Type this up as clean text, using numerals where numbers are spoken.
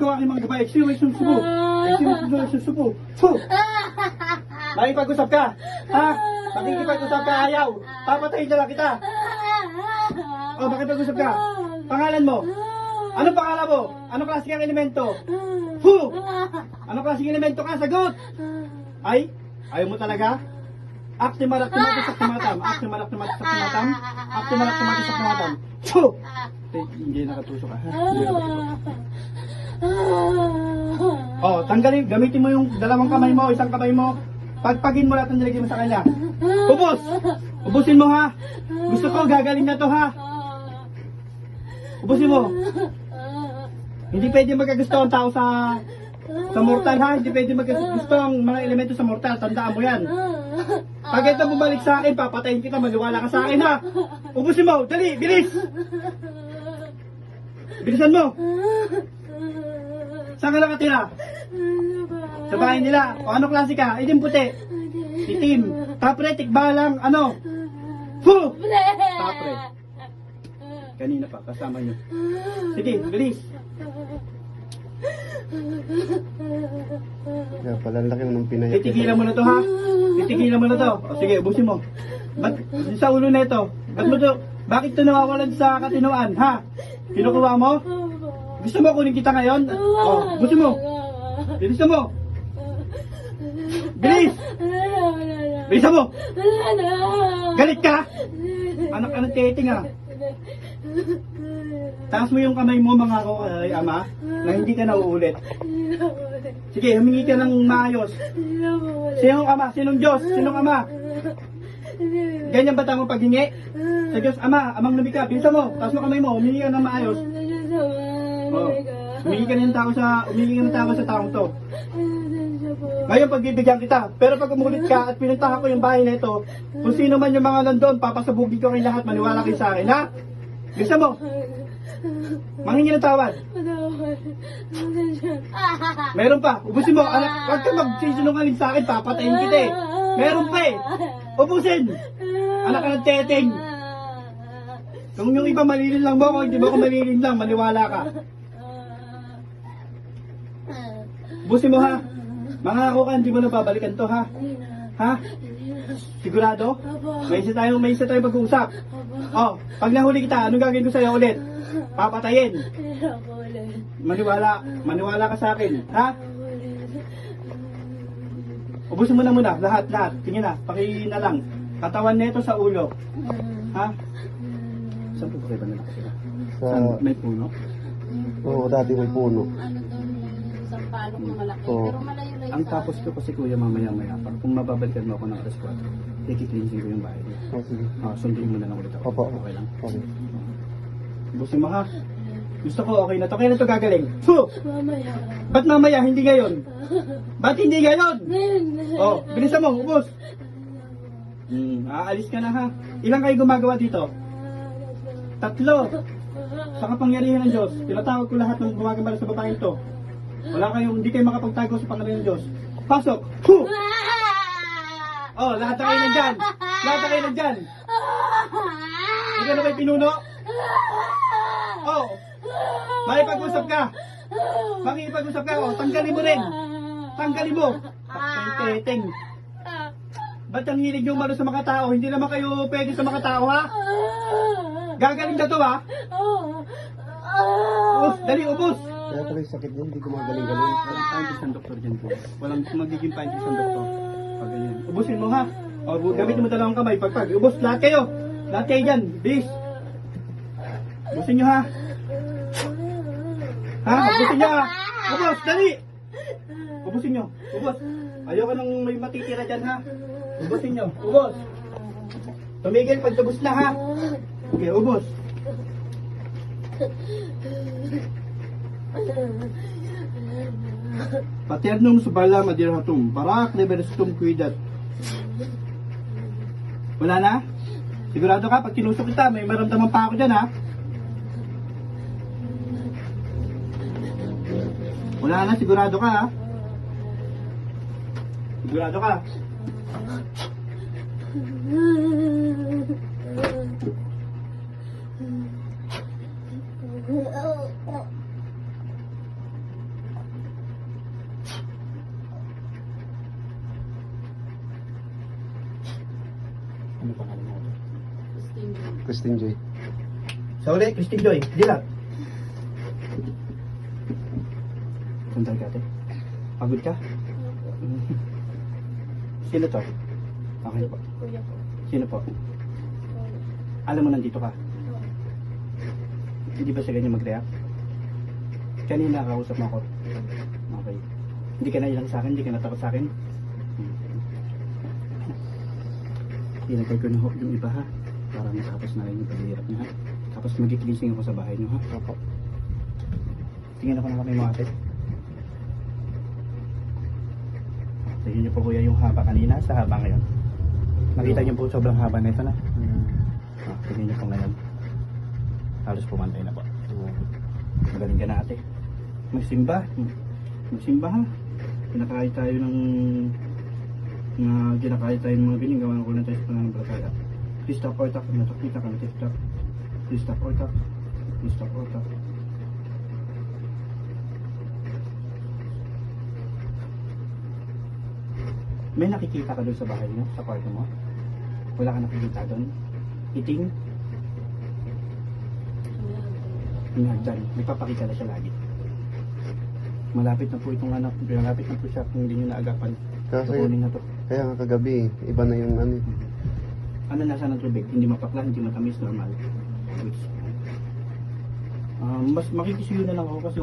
Kung aking mga gabay, excuse subo. Excuse subo. Fu! Makipag-usap ka. Ha? Makikipag-usap ka, ayaw. Papatayin na lang kita. O, makipag-usap ka. Pangalan mo? Anong pangalan mo? Anong klase kang elemento? Fu! Anong klase kang elemento ka? Sagot! Ay? Ayaw mo talaga? Aktimarak tumatis aktimatam. Aktimarak tumatis aktimatam. Aktimarak tumatis aktimatam. Fu! Hindi nakatusok ka. Hindi nakatusok. Oh, tanggalin, gamitin mo yung dalawang kamay mo, isang kamay mo. Pagpagin mo lahat ng nilagay mo sa kanya. Ubos! Ubusin mo ha. Gusto ko, gagaling na to ha. Ubusin mo. Hindi pwede magkagusto ang tao sa mortal ha. Hindi pwede magkagusto ang mga elemento sa mortal. Tandaan mo yan. Pag ito bumalik sa akin, papatayin kita. Maniwala ka sa akin ha. Ubusin mo. Dali, bilis. Bilisan mo. Saan ka nakatira? Sa bahay nila. O ano klase ka? Itim puti. Itim. Tapre, tikbalang, ano? Fu! Tapre. Kanina pa, kasama nyo. Sige, bilis. Kaya pala laki mo ng pinayat. Titigilan mo na to ha. Titigilan mo na to. O sige, ubusin mo. Ba't sa ulo na ito? Ba't mo to? Bakit ito nawawalan sa katinoan? Ha? Kinukuha mo? Gusto mo kunin kita ngayon? O, ubusin mo. Bilisan mo. Bilis! Bilisan mo! Galit ka? Anak ka ng teting ha. Taas mo yung kamay mo mga kay ama na hindi ka nauulit. Sige, humingi ka ng maayos. Sinong ama? Sinong Diyos? Sinong ama? Ganyan ba tamang paghingi? Sa Diyos, ama, amang lumika, bilisan mo. Taas mo kamay mo, humingi ka ng maayos. Oh, humingi ka ng tao sa taong to. Ngayon pagbibigyan kita. Pero pag umulit ka at pinuntahan ko yung bahay na ito, kung sino man yung mga nandun, papasabugin ko kayo lahat, maniwala kayo sa akin, ha? Bisa mo? Manghingi ng tawad. Meron pa. Ubusin mo. Huwag ka magsisinungaling sa akin, papatayin kita eh. Meron pa eh. Ubusin. Anak ka ng teteng. Kung yung iba malilin lang mo, kung hindi mo ako malilin lang, maniwala ka. Ubusin mo ha. Mangako ka, hindi mo na babalikan to ha. Ha? Sigurado? May isa tayo mag-uusap. Oh, pag nahuli kita, anong gagawin ko sa'yo ulit? Papatayin. Maniwala ka sa akin, ha? Ubusin mo na muna, lahat. Tingin na, pakihin na lang. Katawan nito sa ulo. Ha? Saan po ba kayo ba nakasira? Saan? May puno? Oo, dati may puno. Isang palok na malaki. Oo. Pero malayo-layo Ang tapos ko kasi kuya mamaya-maya, kung mababalikan mo ako ng alas 4, i-cleansing ko yung bahay niya. Oh, sige. Sundin mo na lang ulit ako. Opo. Okay lang? Okay. Busin mo ha. Gusto ko okay na to. Kailan to gagaling? Fu! mamaya. Ba't mamaya? Hindi ngayon? Ba't hindi ngayon? Oh, bilisan mo, ubos. Aalis ka na ha. Ilang kayo gumagawa dito? 3. Sa kapangyarihan ng Diyos, tinatawag ko lahat ng gumagambala sa babaeng to. Hindi kayo makapagtago sa pangalan ng Diyos. Pasok! Fu! Oh, lahat na kayo nandyan. Lahat na kayo nandyan. Ikaw na ba'y pinuno? Oh, makipag-usap ka. Makipag-usap ka. Oh, tanggalin mo rin. Tanggalin mo. Teteng. Ba't ang hilig yung malo sa mga tao? Hindi naman kayo pwede sa mga tao, ha? Gagaling na to, ha? Ubus, dali, ubus. Kaya tuloy sakit niya, hindi gumagaling-galing. Walang scientist ng doktor dyan po. Walang magiging scientist ng doktor. Pag ganyan. Ubusin mo, ha? O, gamitin mo dalawang kamay. Pagpag. Ubus, lahat kayo. Lahat kayo dyan. Bis. Ubusin nyo, ha? Ha? Ubusin nyo, ha? Ubus, dali. Ubusin nyo. Ubus. Ayoko nang may matitira dyan, ha? Ubusin nyo. Ubus. Tumigil pag ubus na, ha? Okay, ubus. Paternum subala madirhatum. Parak liberstum kuidat. Wala na? Sigurado ka? Pag tinusok kita, may maramdaman pa ako dyan, ha? Wala na? Sigurado ka, ha? Sigurado ka? Ano pangalan mo? Christine. Christine Joy. Sa uli, Christine Joy, dilat. Sandal ka, ate. Pagod ka? Sino to? Okay po. Kuya ko. Sino po? Oo. Alam mo nandito ka? Oo. Hindi ba siya ganyan mag-react? Kanina nakausap mo ako. Okay. Hindi ka na ilang sa akin, hindi ka natakot sa akin. Ilagay ko na ho yung iba ha. Para matapos na rin yung paghihirap niya ha. Tapos mag-cleansing ako sa bahay niyo ha. Opo. Tingnan ako ng kamay mo ate. Tingnan niyo po kuya yung haba kanina sa haba ngayon. Nakita niyo po sobrang haba na ito na. Tingnan niyo po ngayon. Halos pumantay na po. Magaling ka na ate. Magsimba. Magsimba ha. Kinakain tayo ng kinakain tayo ng mga biling. Gawa ko na tayo sa pananampalataya. Please stop or talk. Natakita ka na stop. Please stop or talk. Please stop or talk. May nakikita ka doon sa bahay mo? Sa kwarto mo? Wala ka nakikita doon? Iting? Hinagdan. Nagpapakita na siya lagi. Malapit na po itong anak. Malapit na po siya kung hindi nyo naagapan. Kasi, Kukunin na to. kaya nga kagabi, iba na yung ano. Ano nasa ng tubig? Hindi mapakla, hindi matamis, normal. Mas makikisuyo na lang ako kasi